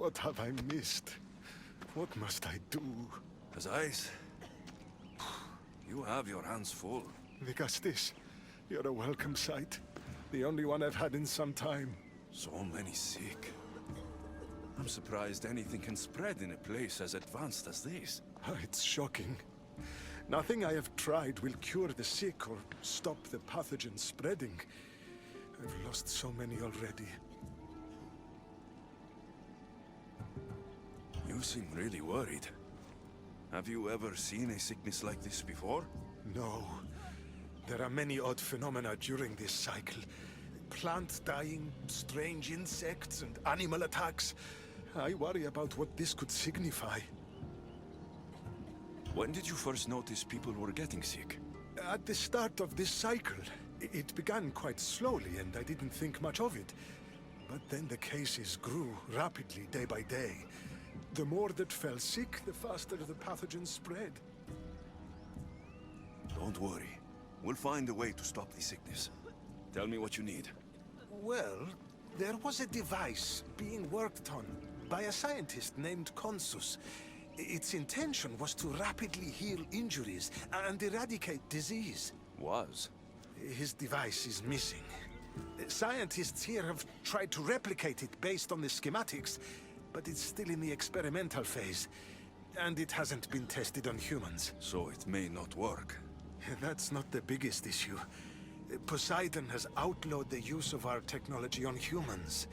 What have I missed? What must I do? Azais, you have your hands full. Vigastis, you're a welcome sight. The only one I've had in some time. So many sick. I'm surprised anything can spread in a place as advanced as this. It's shocking. Nothing I have tried will cure the sick or stop the pathogen spreading. I've lost so many already. You seem really worried. Have you ever seen a sickness like this before? No. There are many odd phenomena during this cycle. Plant dying, strange insects, and animal attacks. I worry about what this could signify. When did you first notice people were getting sick? At the start of this cycle. It began quite slowly, and I didn't think much of it. But then the cases grew rapidly day by day. The more that fell sick, the faster the pathogen spread. Don't worry. We'll find a way to stop the sickness. Tell me what you need. Well, there was a device being worked on by a scientist named Consus. Its intention was to rapidly heal injuries and eradicate disease. Was? His device is missing. Scientists here have tried to replicate it based on the schematics, but it's still in the experimental phase, and it hasn't been tested on humans. So it may not work. That's not the biggest issue. Poseidon has outlawed the use of our technology on humans.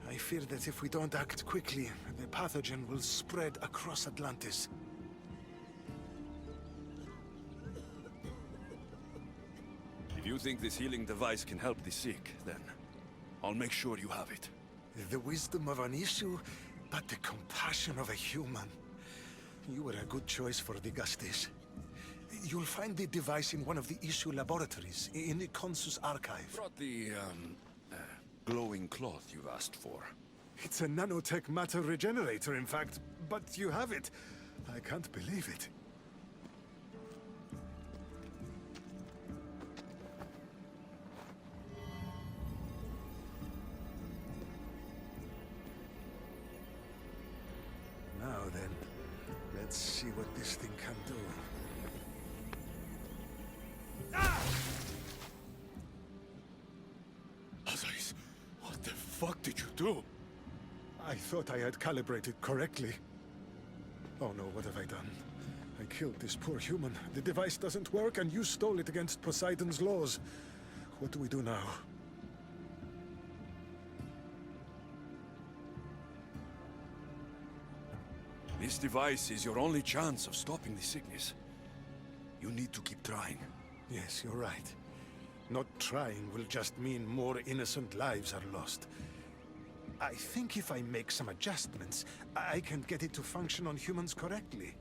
I fear that if we don't act quickly, the pathogen will spread across Atlantis. If you think this healing device can help the sick, then I'll make sure you have it. The wisdom of an issue, but the compassion of a human. You were a good choice for Vigastis. You'll find the device in one of the issue laboratories, in the Consus archive. Brought the, glowing cloth you've asked for. It's a nanotech matter regenerator, in fact, but you have it. I can't believe it. Now then, let's see what this thing can do. Azais, what the fuck did you do? I thought I had calibrated correctly. Oh no, what have I done? I killed this poor human. The device doesn't work, and you stole it against Poseidon's laws. What do we do now? This device is your only chance of stopping the sickness. You need to keep trying. Yes, you're right. Not trying will just mean more innocent lives are lost. I think if I make some adjustments, I can get it to function on humans correctly.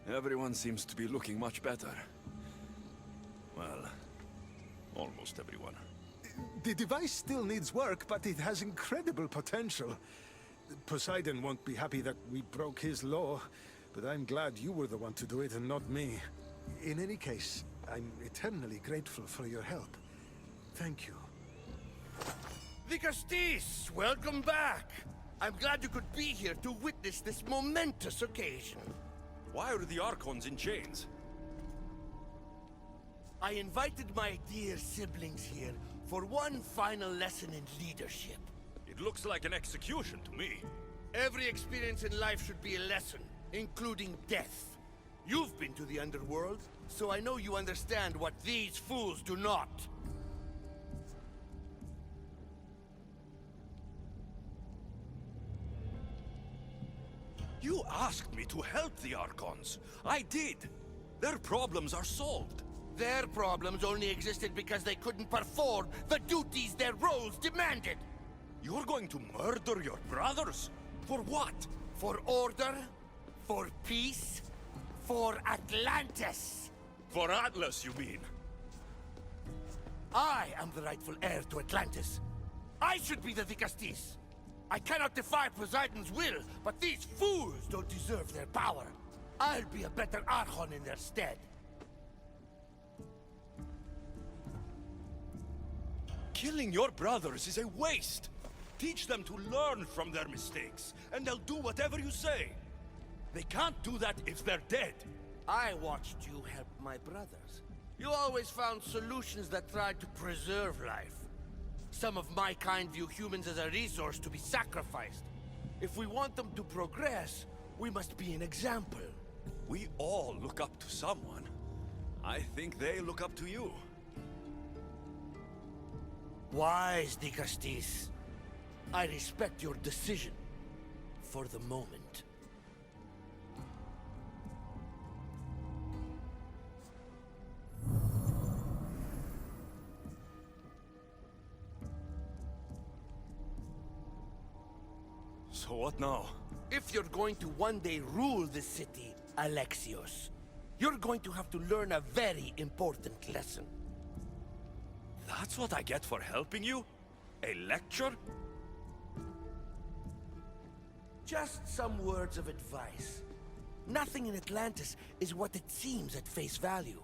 Everyone seems to be looking much better. Well, almost everyone. The device still needs work, but it has incredible potential. Poseidon won't be happy that we broke his law, but I'm glad you were the one to do it and not me. In any case, I'm eternally grateful for your help. Thank you. Vigastis, welcome back! I'm glad you could be here to witness this momentous occasion. Why are the Archons in chains? I invited my dear siblings here for one final lesson in leadership. It looks like an execution to me. Every experience in life should be a lesson, including death. You've been to the underworld, so I know you understand what these fools do not. You asked me to help the Archons. I did. Their problems are solved. Their problems only existed because they couldn't perform the duties their roles demanded. You're going to murder your brothers? For what? For order, for peace, for Atlantis. For Atlas, you mean? I am the rightful heir to Atlantis. I should be the Vigastis. I cannot defy Poseidon's will, but these fools don't deserve their power. I'll be a better Archon in their stead. Killing your brothers is a waste. Teach them to learn from their mistakes, and they'll do whatever you say. They can't do that if they're dead. I watched you help my brothers. You always found solutions that tried to preserve life. Some of my kind view humans as a resource to be sacrificed. If we want them to progress, we must be an example. We all look up to someone. I think they look up to you. Wise, Dicastis. I respect your decision. For the moment. So what now? If you're going to one day rule the city, Alexios, you're going to have to learn a very important lesson. That's what I get for helping you? A lecture? Just some words of advice. Nothing in Atlantis is what it seems at face value.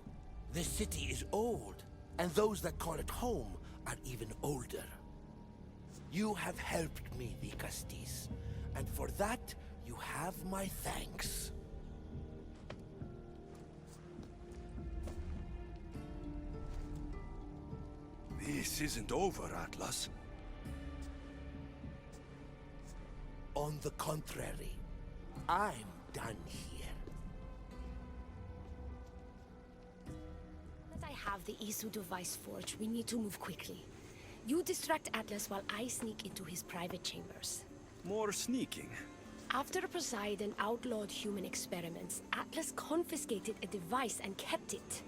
This city is old, and those that call it home are even older. You have helped me, Dicastis, and for that, you have my thanks. This isn't over, Atlas. On the contrary, I'm done here. That I have the Isu device forged, we need to move quickly. You distract Atlas while I sneak into his private chambers. More sneaking. After Poseidon outlawed human experiments, Atlas confiscated a device and kept it.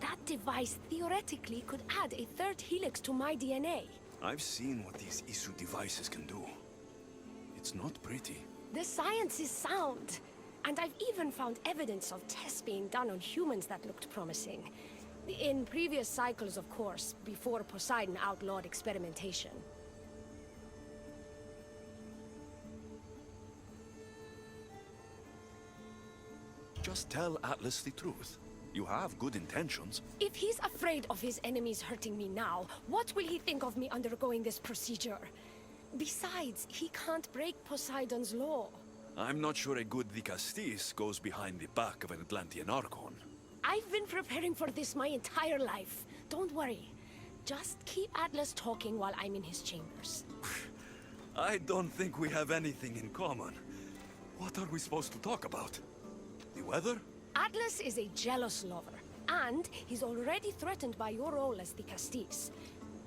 That device theoretically could add a third helix to my DNA. I've seen what these Isu devices can do. It's not pretty. The science is sound. And I've even found evidence of tests being done on humans that looked promising. In previous cycles, of course, before Poseidon outlawed experimentation. Just tell Atlas the truth. You have good intentions. If he's afraid of his enemies hurting me now, what will he think of me undergoing this procedure? Besides, he can't break Poseidon's law. I'm not sure a good Dicastis goes behind the back of an Atlantean Archon. I've been preparing for this my entire life. Don't worry. Just keep Atlas talking while I'm in his chambers. I don't think we have anything in common. What are we supposed to talk about? The weather? Atlas is a jealous lover, and he's already threatened by your role as the Castis.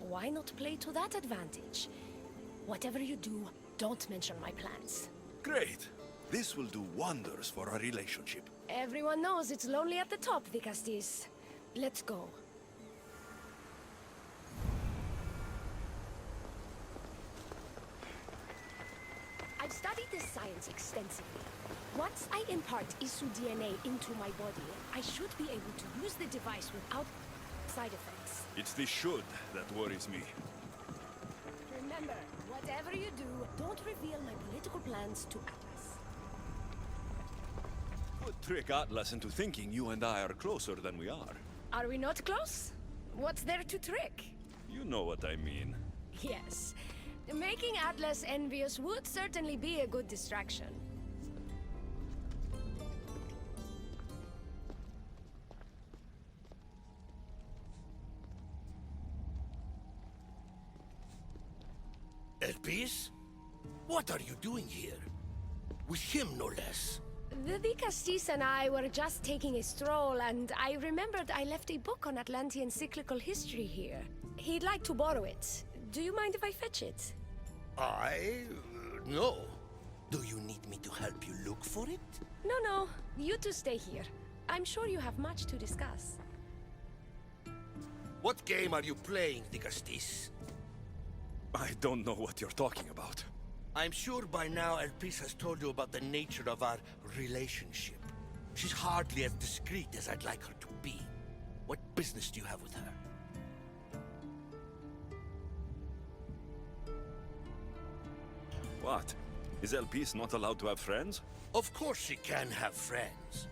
Why not play to that advantage? Whatever you do, don't mention my plans. Great. This will do wonders for our relationship. Everyone knows it's lonely at the top, the Castis. Let's go. I've studied this science extensively. Once I impart Isu DNA into my body, I should be able to use the device without side effects. It's the should that worries me. Remember, whatever you do, don't reveal my political plans to Atlas. Could trick Atlas into thinking you and I are closer than we are. Are we not close? What's there to trick? You know what I mean. Yes. Making Atlas envious would certainly be a good distraction. Elpis? What are you doing here? With him, no less. The Castis and I were just taking a stroll, and I remembered I left a book on Atlantean cyclical history here. He'd like to borrow it. Do you mind if I fetch it? No. Do you need me to help you look for it? No. You two stay here. I'm sure you have much to discuss. What game are you playing, Dicastis? I don't know what you're talking about. I'm sure by now Elpis has told you about the nature of our relationship. She's hardly as discreet as I'd like her to be. What business do you have with her? What? Is Elpis not allowed to have friends? Of course she can have friends.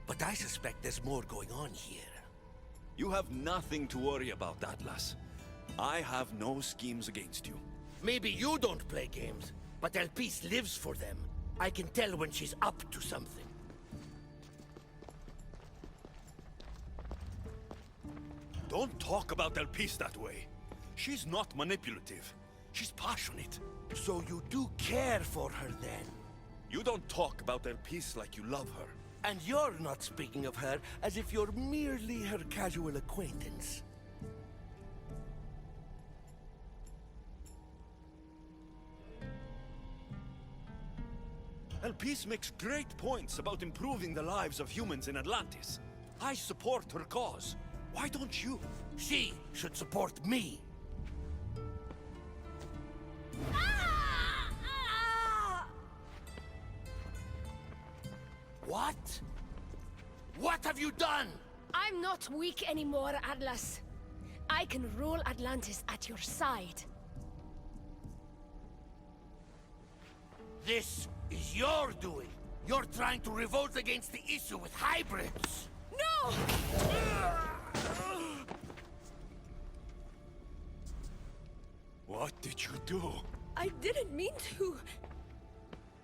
But I suspect there's more going on here. You have nothing to worry about, Atlas. I have no schemes against you. Maybe you don't play games, but Elpis lives for them. I can tell when she's up to something. Don't talk about Elpis that way. She's not manipulative. She's passionate. So you do care for her then? You don't talk about Elpis like you love her. And you're not speaking of her as if you're merely her casual acquaintance. Elpis makes great points about improving the lives of humans in Atlantis. I support her cause. Why don't you? She should support me. What? What have you done? I'm not weak anymore, Atlas. I can rule Atlantis at your side. This is your doing. You're trying to revolt against the issue with hybrids. No! What did you do? I didn't mean to.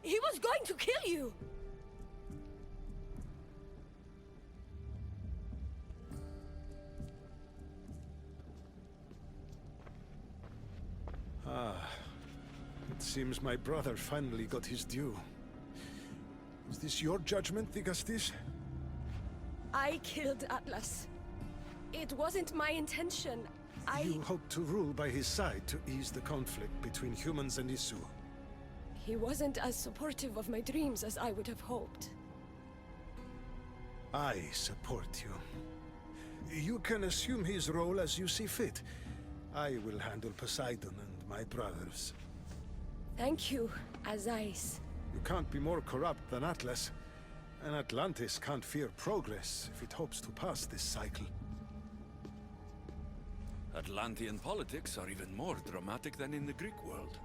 He was going to kill you. It seems my brother finally got his due. Is this your judgment, Digastis? I killed Atlas. It wasn't my intention. You hoped to rule by his side to ease the conflict between humans and Isu. He wasn't as supportive of my dreams as I would have hoped. I support you. You can assume his role as you see fit. I will handle Poseidon and my brothers. Thank you, Azais. You can't be more corrupt than Atlas. And Atlantis can't fear progress if it hopes to pass this cycle. Atlantean politics are even more dramatic than in the Greek world.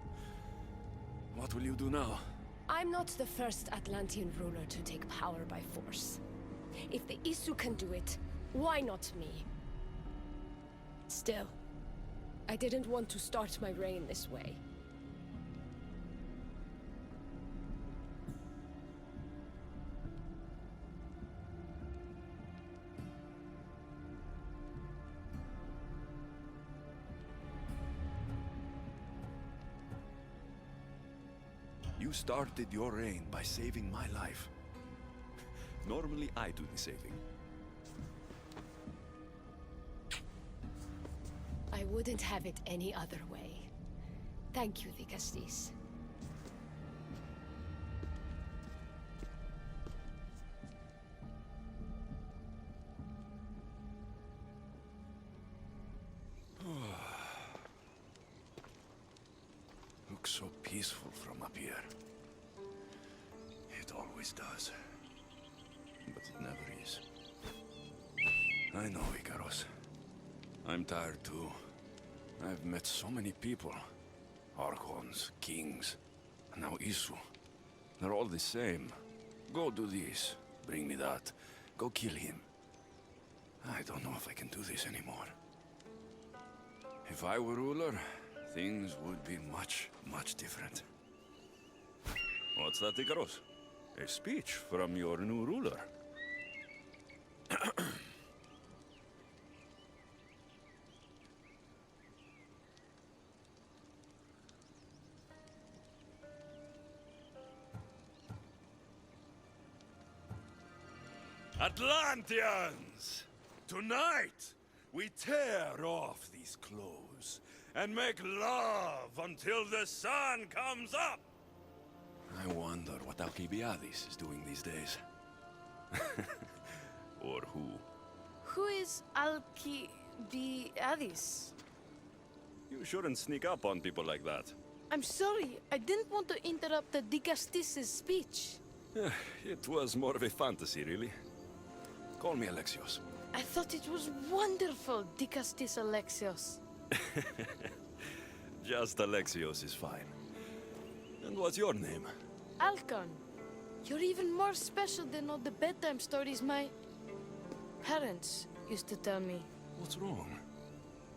What will you do now? I'm not the first Atlantean ruler to take power by force. If the Isu can do it, why not me? Still, I didn't want to start my reign this way. You started your reign by saving my life. Normally, I do the saving. I wouldn't have it any other way. Thank you, Digastis. Looks so peaceful from up here. It always does. But it never is. I know, Ikaros. I'm tired too. I've met so many people. Archons, kings, and now Isu. They're all the same. Go do this, bring me that, go kill him. I don't know if I can do this anymore. If I were ruler, things would be much, much different. What's that, Ikaros? A speech from your new ruler. Atlanteans! Tonight, we tear off these clothes and make love until the sun comes up! I wonder what Alcibiades is doing these days. Or who? Who is Alcibiades? You shouldn't sneak up on people like that. I'm sorry, I didn't want to interrupt the Digastis' speech. It was more of a fantasy, really. Call me Alexios. I thought it was wonderful, Digastis Alexios. Just Alexios is fine. And what's your name? Alcon, you're even more special than all the bedtime stories my parents used to tell me. What's wrong?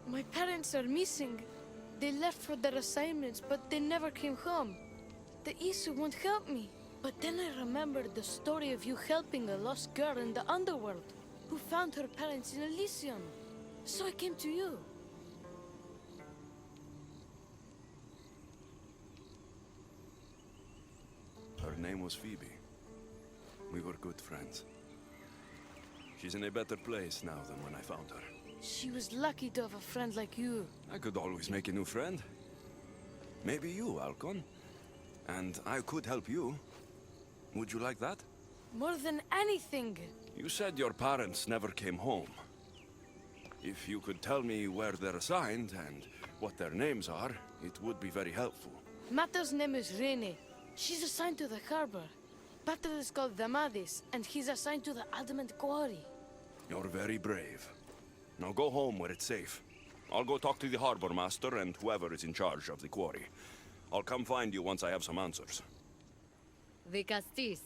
My parents are missing. They left for their assignments, but they never came home. The Isu won't help me. But then I remembered the story of you helping a lost girl in the underworld, who found her parents in Elysium. So I came to you. Her name was Phoebe. We were good friends. She's in a better place now than when I found her. She was lucky to have a friend like you. I could always make a new friend. Maybe you, Alcon. And I could help you. Would you like that? More than anything. You said your parents never came home. If you could tell me where they're assigned and what their names are, it would be very helpful. Mata's name is Rene. She's assigned to the harbor. Pater is called Damadis, and he's assigned to the Adamant Quarry. You're very brave. Now go home where it's safe. I'll go talk to the harbor master and whoever is in charge of the quarry. I'll come find you once I have some answers. The Castis.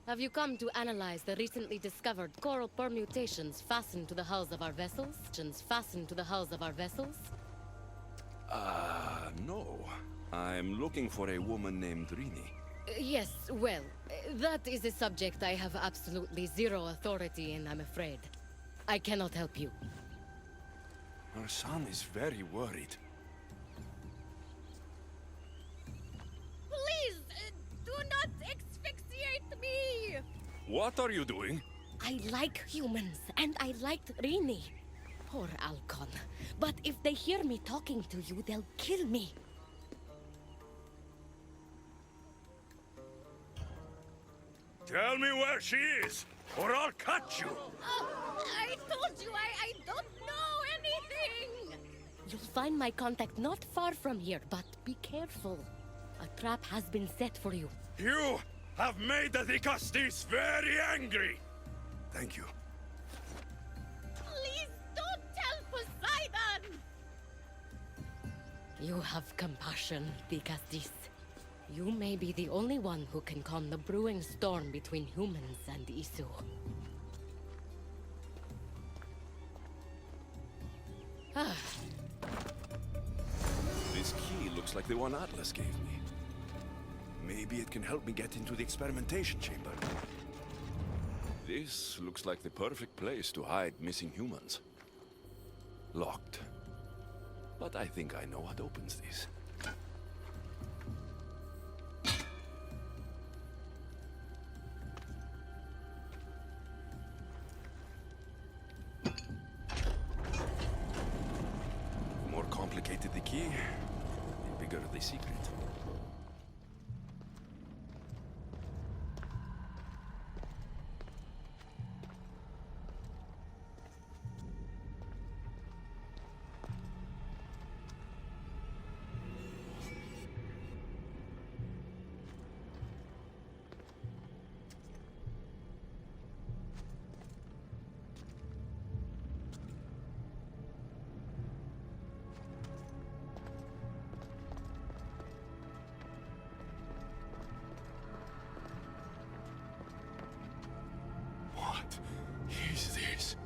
Have you come to analyze the recently discovered coral permutations fastened to the hulls of our vessels? No. I'm looking for a woman named Rini. Yes, well, that is a subject I have absolutely zero authority in, I'm afraid. I cannot help you. Our son is very worried. Please, do not asphyxiate me! What are you doing? I like humans, and I liked Rini. Poor Alcon. But if they hear me talking to you, they'll kill me. Tell me where she is, or I'll cut you! I told you I don't know anything! You'll find my contact not far from here, but be careful. A trap has been set for you. You have made the Castis very angry! Thank you. Please don't tell Poseidon! You have compassion, Dicastis. You may be the only one who can calm the brewing storm between humans and Isu. This key looks like the one Atlas gave me. Maybe it can help me get into the experimentation chamber. This looks like the perfect place to hide missing humans. Locked. But I think I know what opens this. The more complicated the key, the bigger the secret. What is this?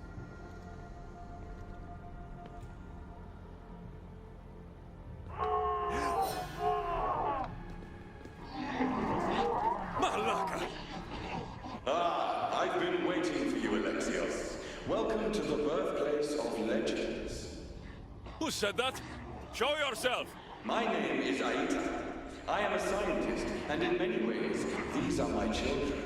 Malaka! I've been waiting for you, Alexios. Welcome to the birthplace of legends. Who said that? Show yourself! My name is Aita. I am a scientist, and in many ways, these are my children.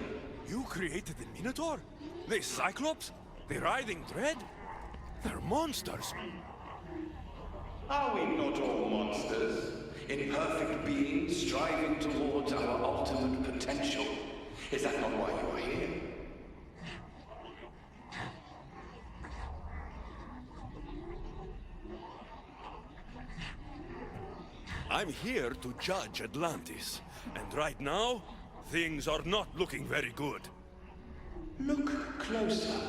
You created the Minotaur? The Cyclops? The Writhing Dread? They're monsters! Are we not all monsters? Imperfect beings striving towards our ultimate potential. Is that not why you are here? I'm here to judge Atlantis. And right now, things are not looking very good. Look closer.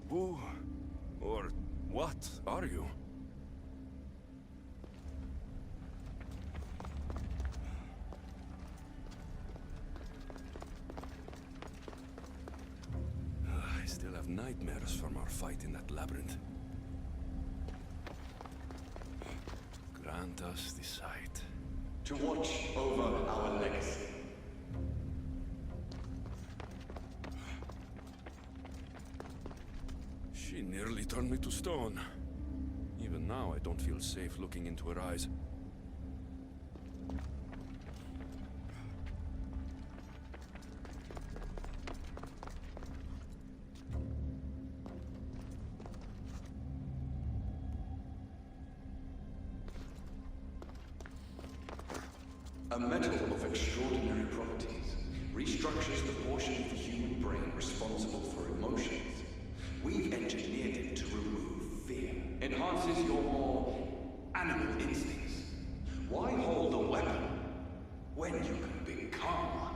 Who or what are you? still have nightmares from our fight in that labyrinth. Grant us the sight. To watch over our legacy. She nearly turned me to stone. Even now, I don't feel safe looking into her eyes. A metal of extraordinary properties restructures the portion of the human brain responsible for emotions. We've engineered it to remove fear. Enhances your more animal instincts. Why hold a weapon when you can become one?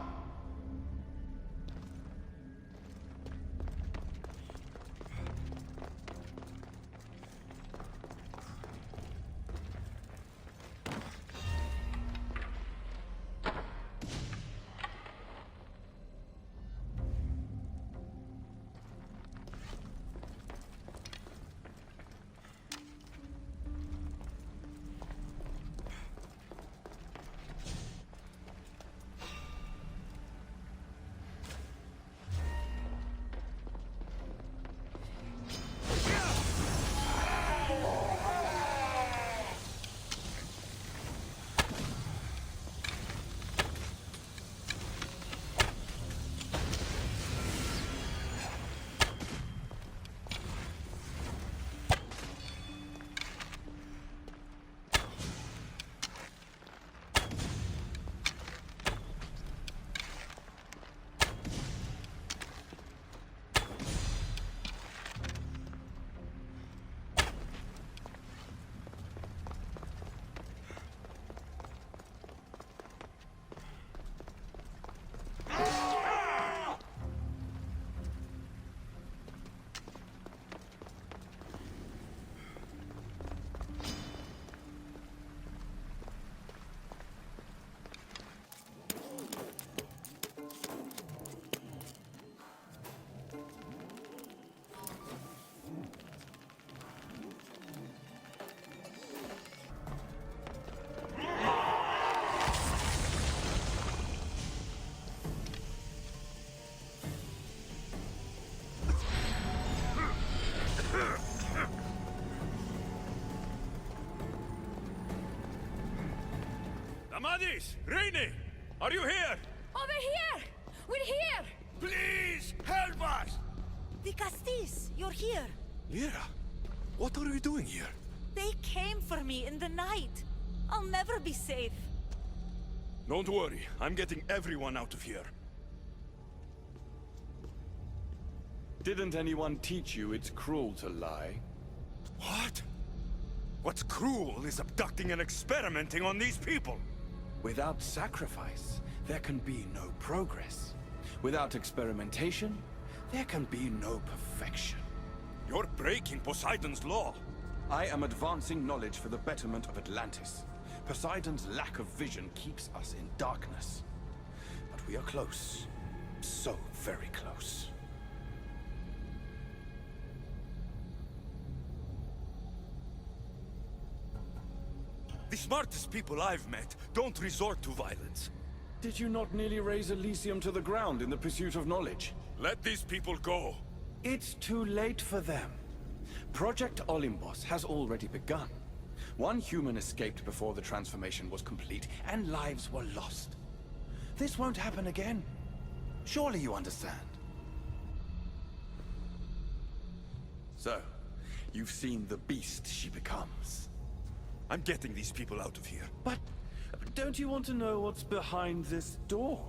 Amadis! Reine! Are you here? Over here! We're here! Please, help us! The Castis, you're here. Lyra, what are you doing here? They came for me in the night. I'll never be safe. Don't worry, I'm getting everyone out of here. Didn't anyone teach you it's cruel to lie? What? What's cruel is abducting and experimenting on these people. Without sacrifice, there can be no progress. Without experimentation, there can be no perfection. You're breaking Poseidon's law. I am advancing knowledge for the betterment of Atlantis. Poseidon's lack of vision keeps us in darkness. But we are close. So very close. The smartest people I've met don't resort to violence. Did you not nearly raise Elysium to the ground in the pursuit of knowledge? Let these people go. It's too late for them. Project Olympus has already begun. One human escaped before the transformation was complete, and lives were lost. This won't happen again. Surely you understand. So, you've seen the beast she becomes. I'm getting these people out of here. But don't you want to know what's behind this door?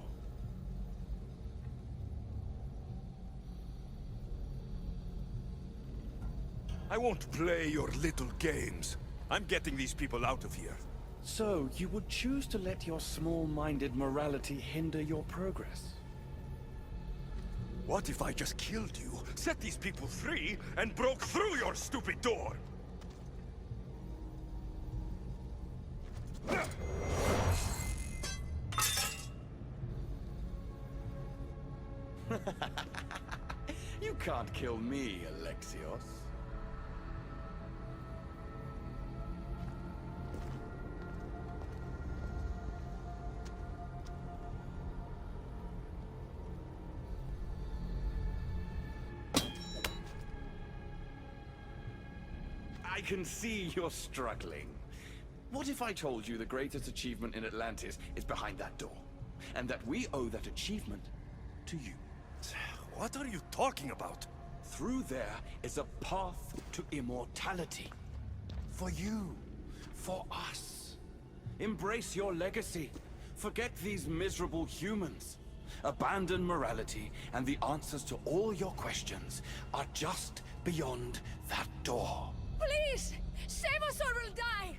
I won't play your little games. I'm getting these people out of here. So, you would choose to let your small-minded morality hinder your progress? What if I just killed you, set these people free, and broke through your stupid door? You can't kill me, Alexios. I can see you're struggling. What if I told you the greatest achievement in Atlantis is behind that door? And that we owe that achievement to you? What are you talking about? Through there is a path to immortality. For you. For us. Embrace your legacy. Forget these miserable humans. Abandon morality, and the answers to all your questions are just beyond that door. Please! Save us or we'll die!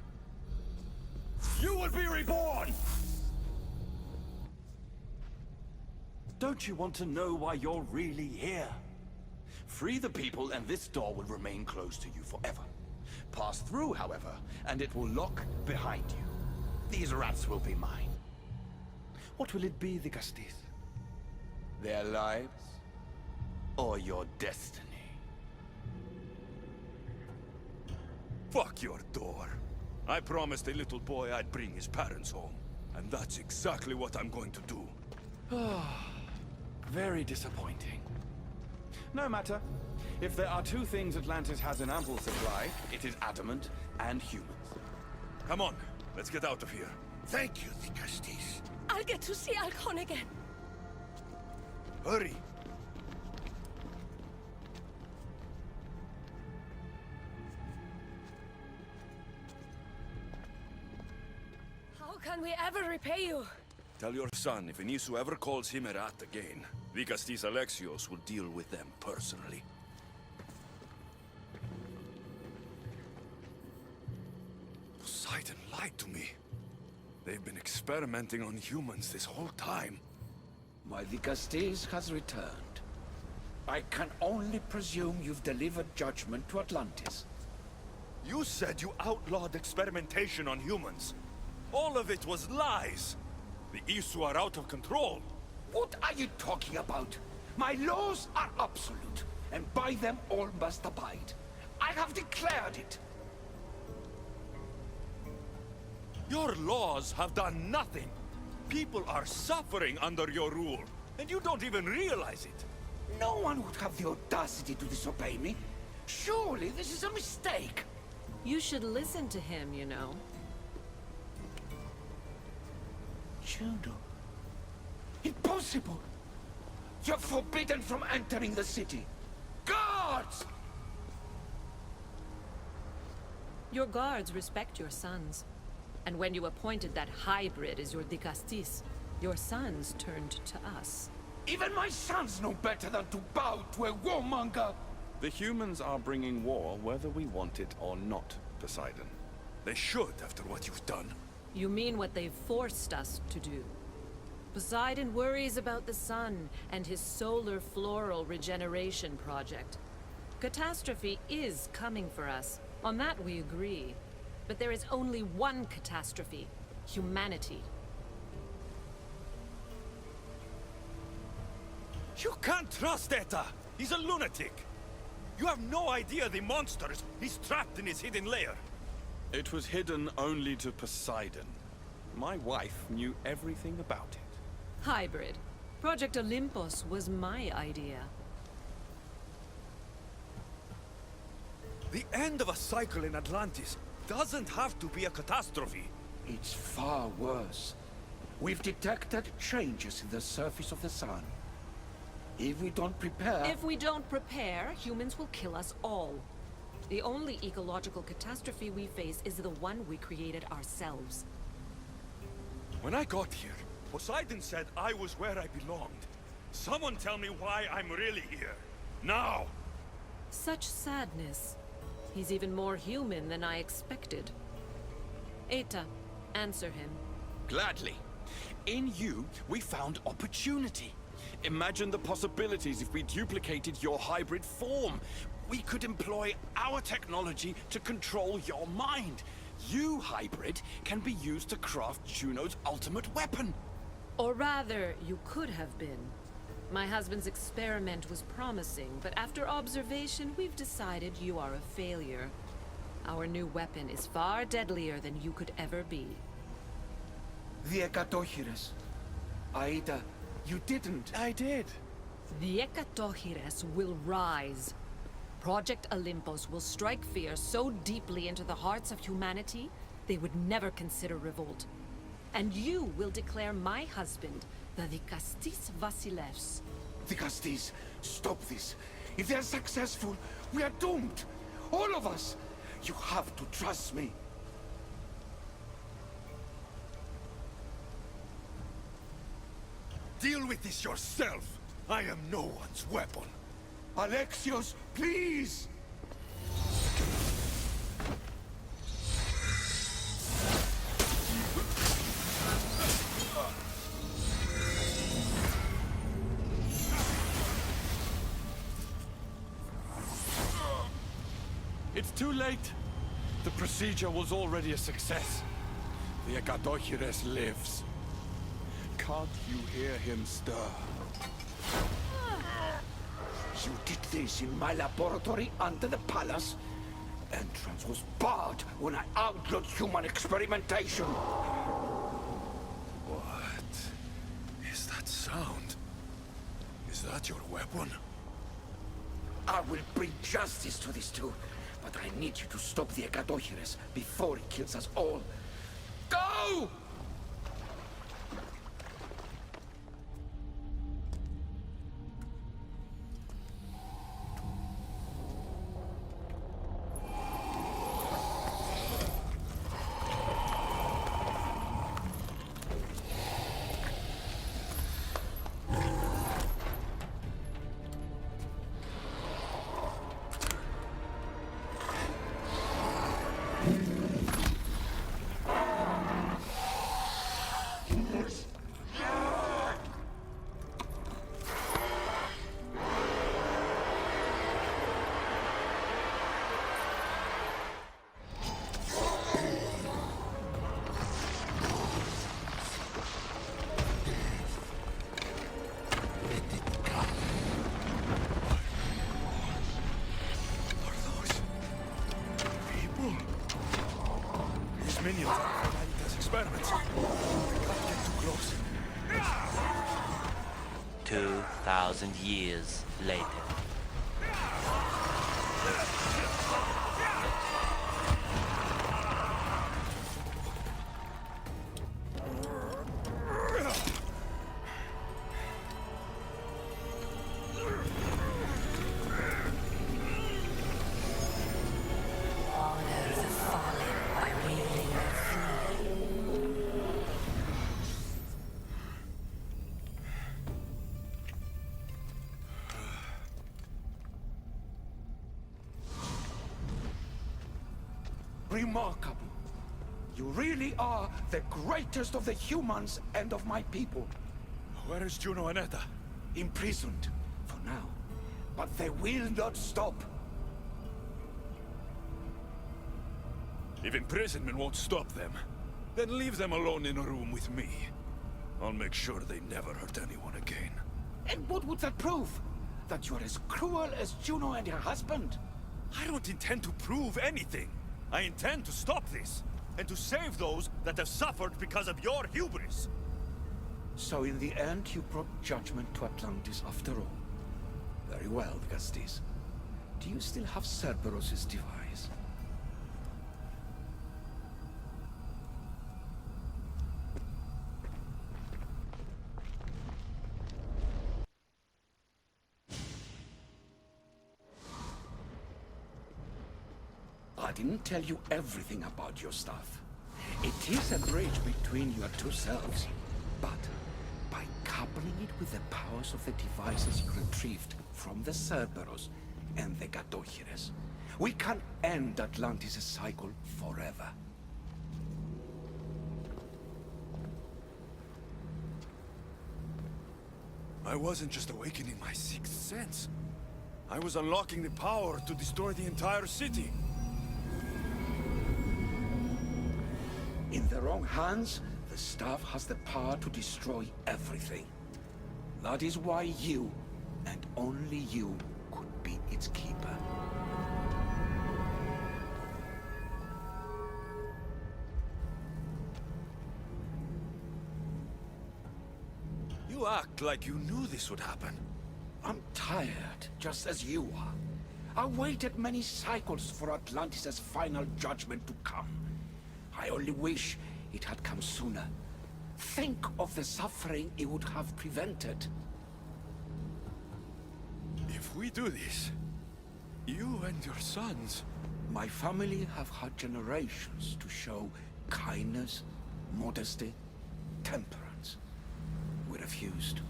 You will be reborn! Don't you want to know why you're really here? Free the people and this door will remain closed to you forever. Pass through, however, and it will lock behind you. These rats will be mine. What will it be, the Castis? Their lives? Or your destiny? Fuck your door. I promised a little boy I'd bring his parents home. And that's exactly what I'm going to do. Very disappointing. No matter. If there are two things Atlantis has in ample supply, it is adamant and humans. Come on, let's get out of here. Thank you, the Castis. I'll get to see Alcon again. Hurry! How can we ever repay you? Tell your son if Anisu ever calls him a rat again, Vicastis Alexios will deal with them personally. Poseidon lied to me. They've been experimenting on humans this whole time. My Vicastis has returned. I can only presume you've delivered judgment to Atlantis. You said you outlawed experimentation on humans. All of it was lies. The Isu are out of control. What are you talking about? My laws are absolute, and by them all must abide. I have declared it. Your laws have done nothing. People are suffering under your rule, and you don't even realize it. No one would have the audacity to disobey me. Surely this is a mistake. You should listen to him, you know. Juno. Impossible! You're forbidden from entering the city. Guards! Your guards respect your sons. And when you appointed that hybrid as your Dicastis, your sons turned to us. Even my sons know better than to bow to a warmonger! The humans are bringing war whether we want it or not, Poseidon. They should, after what you've done. You mean what they've forced us to do. Poseidon worries about the sun and his solar floral regeneration project. Catastrophe is coming for us. On that we agree. But there is only one catastrophe: humanity. You can't trust Eta! He's a lunatic! You have no idea the monsters he's trapped in his hidden lair! It was hidden only to Poseidon. My wife knew everything about it. Hybrid. Project Olympus was my idea. The end of a cycle in Atlantis doesn't have to be a catastrophe. It's far worse. We've detected changes in the surface of the sun. If we don't prepare... If we don't prepare, humans will kill us all. The only ecological catastrophe we face is the one we created ourselves. When I got here, Poseidon said I was where I belonged. Someone tell me why I'm really here. Now! Such sadness. He's even more human than I expected. Eta, answer him. Gladly. In you, we found opportunity. Imagine the possibilities if we duplicated your hybrid form. We could employ our technology to control your mind. You, hybrid, can be used to craft Juno's ultimate weapon. Or rather, you could have been. My husband's experiment was promising, but after observation, we've decided you are a failure. Our new weapon is far deadlier than you could ever be. The Ekatohires. Aida, you didn't. I did. The Ekatohires will rise. Project Olympus will strike fear so deeply into the hearts of humanity, they would never consider revolt. And you will declare my husband the Dikastis Vasilevs. Dikastis, stop this. If they're successful, we are doomed. All of us. You have to trust me. Deal with this yourself. I am no one's weapon. Alexios, please! It's too late. The procedure was already a success. The Ekatohires lives. Can't you hear him stir? You did this in my laboratory under the palace. Entrance was barred when I outlawed human experimentation. What is that sound? Is that your weapon? I will bring justice to these two, but I need you to stop the Ekatohires before it kills us all. Go! Minions are from Anita's experiments. I can't get too close. 2,000 years later. Remarkable. You really are the greatest of the humans and of my people. Where is Juno and Etta? Imprisoned, for now. But they will not stop. If imprisonment won't stop them, then leave them alone in a room with me. I'll make sure they never hurt anyone again. And what would that prove? That you're as cruel as Juno and her husband? I don't intend to prove anything. I intend to stop this, and to save those that have suffered because of your hubris. So in the end, you brought judgment to Atlantis after all. Very well, Gastis. Do you still have Cerberus' device? I didn't tell you everything about your stuff. It is a bridge between your two selves. But by coupling it with the powers of the devices you retrieved from the Cerberus and the Ekatohires, we can end Atlantis' cycle forever. I wasn't just awakening my sixth sense. I was unlocking the power to destroy the entire city. In the wrong hands, the staff has the power to destroy everything. That is why you, and only you, could be its keeper. You act like you knew this would happen. I'm tired, just as you are. I waited many cycles for Atlantis' final judgment to come. I only wish it had come sooner. Think of the suffering it would have prevented. If we do this, you and your sons... My family have had generations to show kindness, modesty, temperance. We refused,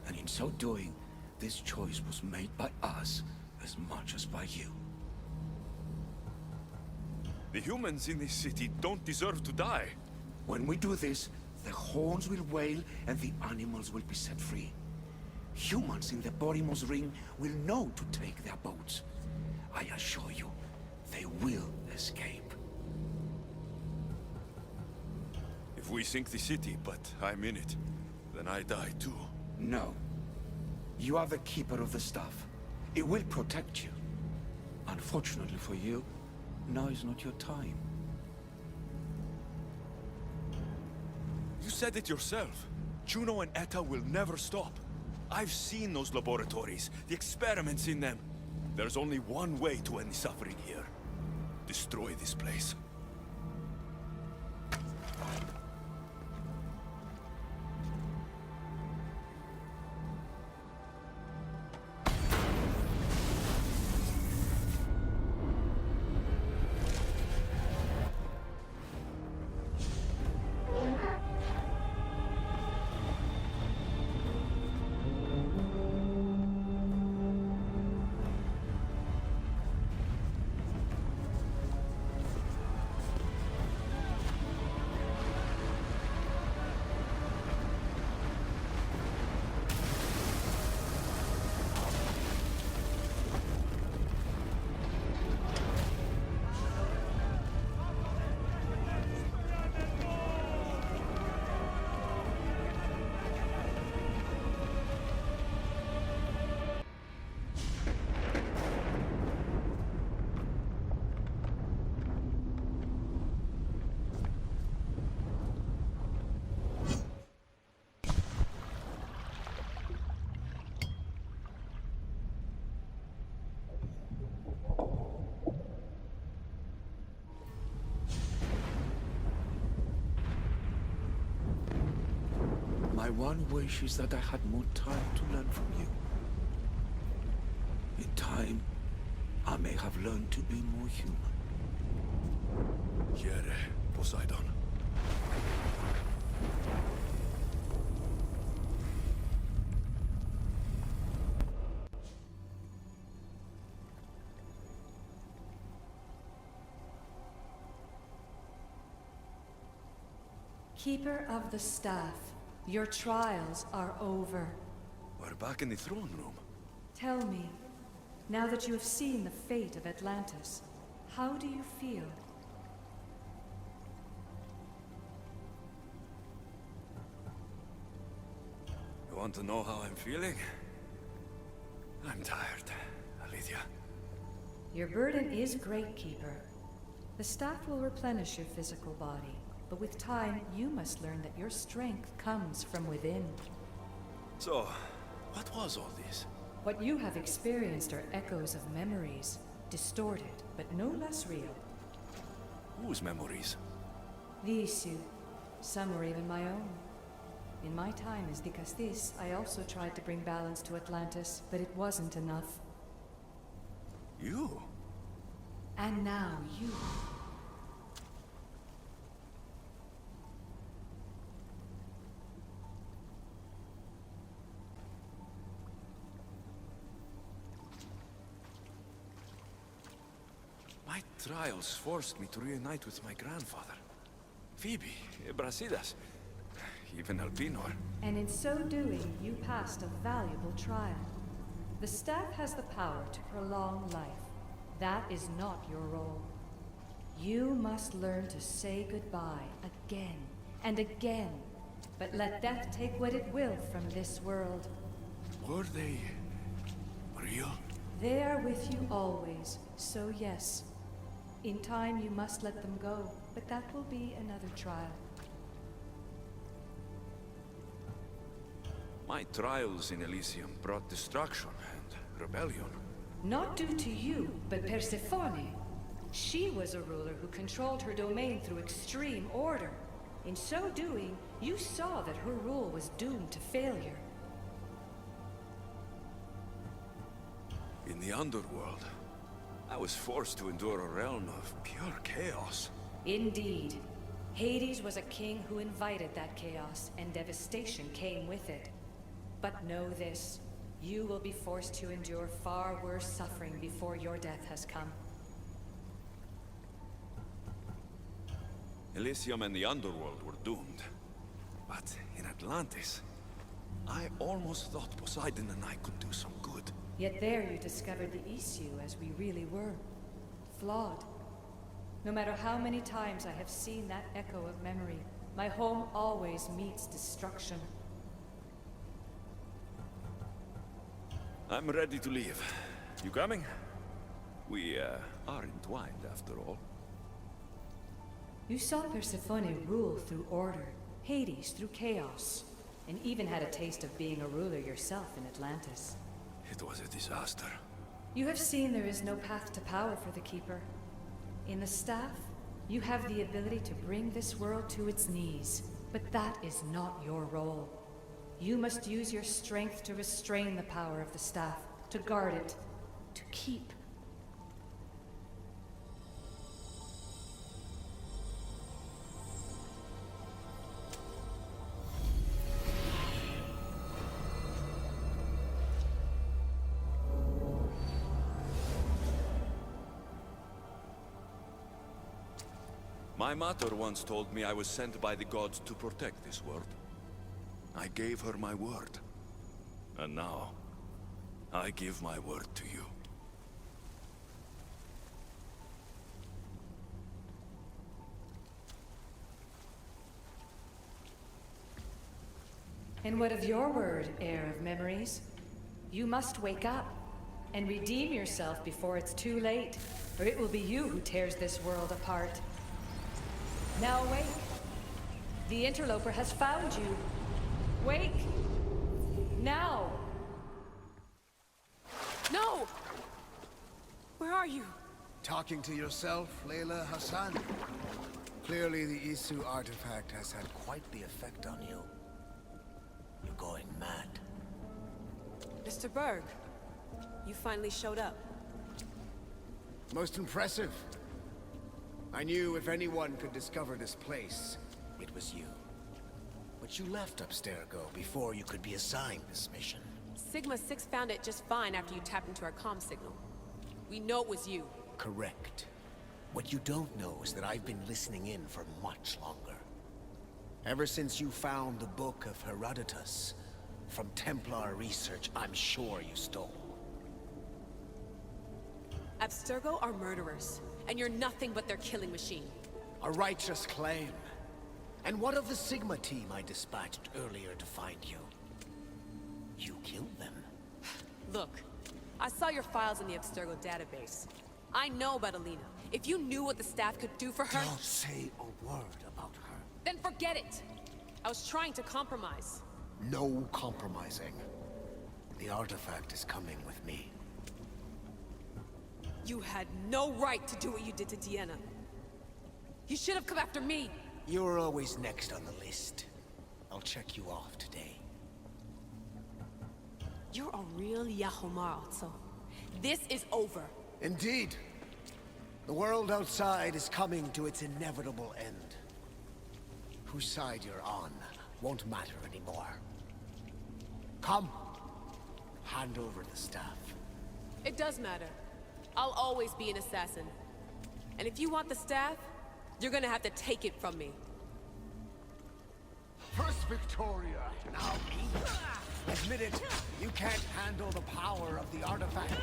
and in so doing, this choice was made by us as much as by you. The humans in this city don't deserve to die. When we do this, the horns will wail and the animals will be set free. Humans in the Borimos Ring will know to take their boats. I assure you, they will escape. If we sink the city, but I'm in it, then I die too. No. You are the keeper of the staff. It will protect you. Unfortunately for you, now is not your time. You said it yourself. Juno and Etta will never stop. I've seen those laboratories, the experiments in them. There's only one way to end the suffering here. Destroy this place. My one wish is that I had more time to learn from you. In time, I may have learned to be more human. Here, Poseidon. Keeper of the Staff, your trials are over. We're back in the throne room. Tell me, now that you have seen the fate of Atlantis, how do you feel? You want to know how I'm feeling? I'm tired, Alethea. Your burden is great, Keeper. The staff will replenish your physical body, but with time, you must learn that your strength comes from within. So, what was all this? What you have experienced are echoes of memories, distorted, but no less real. Whose memories? These two. Some were even my own. In my time as Dikastis, I also tried to bring balance to Atlantis, but it wasn't enough. You? And now you. My trials forced me to reunite with my grandfather. Phoebe, Brasidas, even Albinor. And in so doing, you passed a valuable trial. The staff has the power to prolong life. That is not your role. You must learn to say goodbye again and again, but let death take what it will from this world. Were they real? They are with you always, so yes. In time you must let them go, but that will be another trial. My trials in Elysium brought destruction and rebellion. Not due to you, but Persephone. She was a ruler who controlled her domain through extreme order. In so doing, you saw that her rule was doomed to failure. In the underworld, I was forced to endure a realm of pure chaos. Indeed. Hades was a king who invited that chaos, and devastation came with it. But know this, you will be forced to endure far worse suffering before your death has come. Elysium and the underworld were doomed. But in Atlantis, I almost thought Poseidon and I could do some good. Yet there you discovered the issue as we really were. Flawed. No matter how many times I have seen that echo of memory, my home always meets destruction. I'm ready to leave. You coming? We, are entwined after all. You saw Persephone rule through order, Hades through chaos, and even had a taste of being a ruler yourself in Atlantis. It was a disaster. You have seen there is no path to power for the Keeper. In the staff, you have the ability to bring this world to its knees, but that is not your role. You must use your strength to restrain the power of the staff, to guard it, to keep. My mother once told me I was sent by the gods to protect this world. I gave her my word. And now, I give my word to you. And what of your word, heir of memories? You must wake up and redeem yourself before it's too late, or it will be you who tears this world apart. Now awake. The interloper has found you. Wake! Now! No! Where are you? Talking to yourself, Layla Hassan? Clearly the Isu artifact has had quite the effect on you. You're going mad. Mr. Berg, you finally showed up. Most impressive. I knew if anyone could discover this place, it was you. But you left Abstergo before you could be assigned this mission. Sigma 6 found it just fine after you tapped into our comm signal. We know it was you. Correct. What you don't know is that I've been listening in for much longer. Ever since you found the Book of Herodotus, from Templar research I'm sure you stole. Abstergo are murderers, and you're nothing but their killing machine. A righteous claim. And what of the Sigma team I dispatched earlier to find you? You killed them. Look, I saw your files in the Abstergo database. I know about Alina. If you knew what the staff could do for her... Don't say a word about her. Then forget it! I was trying to compromise. No compromising. The artifact is coming with me. You had no right to do what you did to Deanna. You should have come after me! You're always next on the list. I'll check you off today. You're a real Yahomar, also. This is over. Indeed. The world outside is coming to its inevitable end. Whose side you're on won't matter anymore. Come. Hand over the staff. It does matter. I'll always be an assassin. And if you want the staff, you're gonna have to take it from me. First Victoria, now me. Admit it, you can't handle the power of the artifact.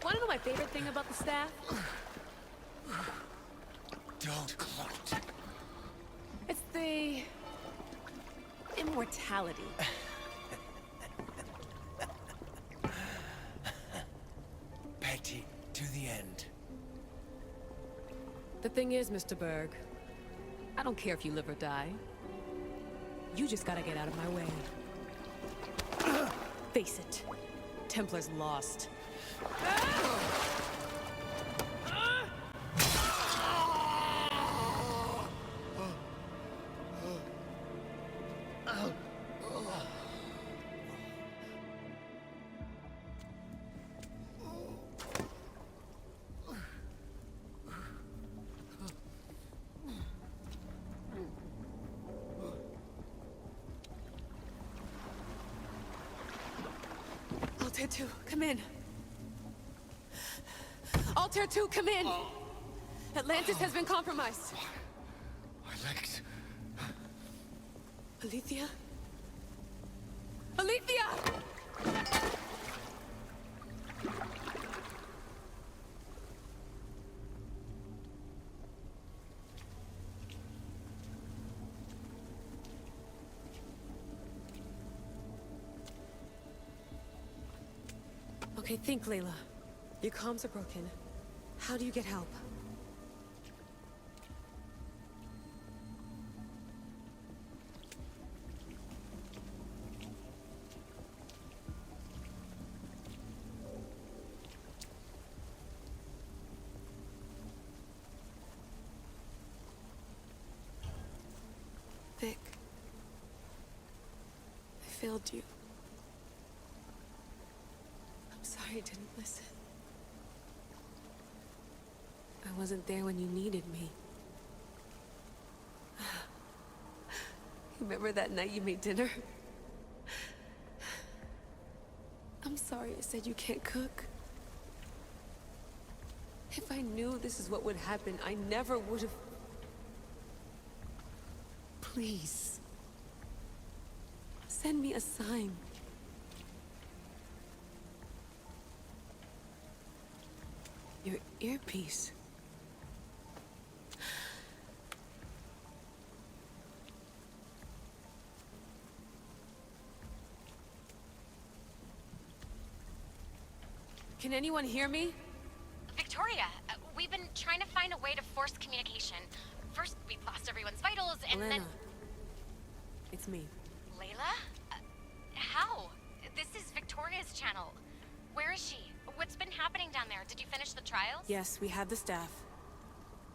wanna know my favorite thing about the staff? Don't gloat. It's the... immortality. Petty to the end. The thing is, Mr. Berg, I don't care if you live or die. You just gotta get out of my way. Face it, Templar's lost. Altair 2, come in. Altair 2, come in. Atlantis has been compromised. My legs. Alethea? Alethea! Okay, think, Layla. Your comms are broken. How do you get help? Vic, I failed you. I'm sorry I didn't listen. I wasn't there when you needed me. Remember that night you made dinner? I'm sorry I said you can't cook. If I knew this is what would happen, I never would have... Please. Send me a sign. Your earpiece. Can anyone hear me? Victoria, we've been trying to find a way to force communication. First, we lost everyone's vitals, and Elena. then... It's me. Layla? How? This is Victoria's channel. Where is she? What's been happening down there? Did you finish the trials? Yes, we have the staff.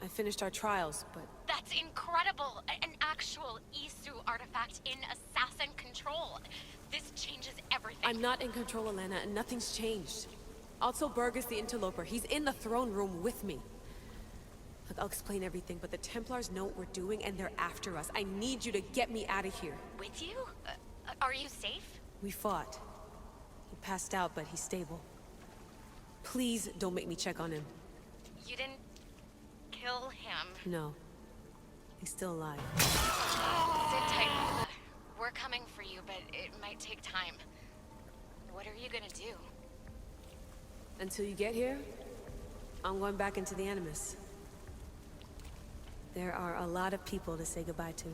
I finished our trials, but... That's incredible! An actual Isu artifact in assassin control. This changes everything. I'm not in control, Elena, and nothing's changed. Also, Berg is the interloper. He's in the throne room with me. Look, I'll explain everything, but the Templars know what we're doing, and they're after us. I need you to get me out of here. With you? Are you safe? We fought. He passed out, but he's stable. Please don't make me check on him. You didn't... kill him? No. He's still alive. Sit tight, Layla. We're coming for you, but it might take time. What are you gonna do? Until you get here, I'm going back into the Animus. There are a lot of people to say goodbye to.